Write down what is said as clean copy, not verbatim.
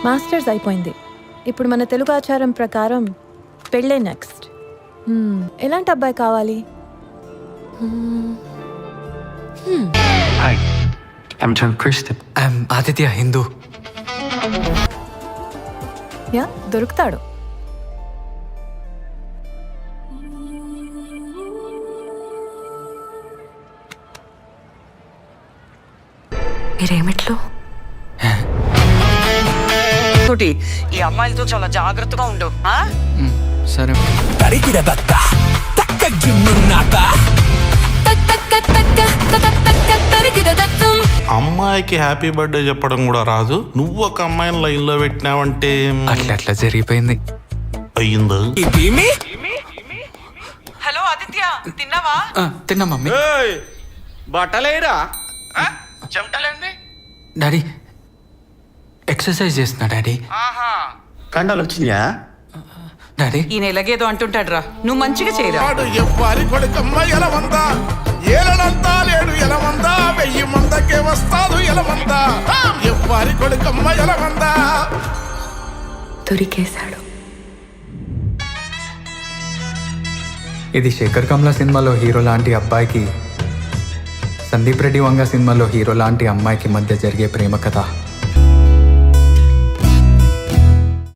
Masters అయిపోయింది. ఇప్పుడు మన తెలుగు ఆచారం ప్రకారం పెళ్ళే నెక్స్ట్. ఎలాంటి అబ్బాయి కావాలి? Hi, I'm Christian. I'm Aditya, Hindu. Yeah, దొరుకుతాడు. మీరేమిట్లో తోటి ఈ అమ్మాయిలతో చాలా జాగ్రత్తగా ఉండు. సరే. అమ్మాయికి హ్యాపీ బర్త్డే చెప్పడం కూడా రాదు, నువ్వు ఒక అమ్మాయిని లైన్ లో పెట్టినావంటే అట్లా జరిగిపోయింది. అయ్యిందా? హలో ఆదిత్య, తిన్నావా? తిన్నా మమ్మీ. బట్టలేరా చెమటలేండి డాడీ ఎక్సర్సైజ్ చేస్తున్నా డాడీ. కండాలు వచ్చినాయా? డాడీ ఈయన ఎలాగేదో అంటుంటాడు రా, నువ్వు మంచిగా చేయరా. ఎవ్వరి కొడుకమ్మ ఎలవందా, ఏలనంతా లేడు ఎలవందా, 1000 మందకే వస్తాదు ఎలవందా, ఎవ్వరి కొడుకమ్మ ఎలవందా. దొరికేశాడు. ఇది శేఖర్ కమ్లా సినిమాలో హీరో లాంటి అబ్బాయికి, సందీప్ రెడ్డి వంగ సినిమాలో హీరో లాంటి అమ్మాయికి మధ్య జరిగే ప్రేమ కథ.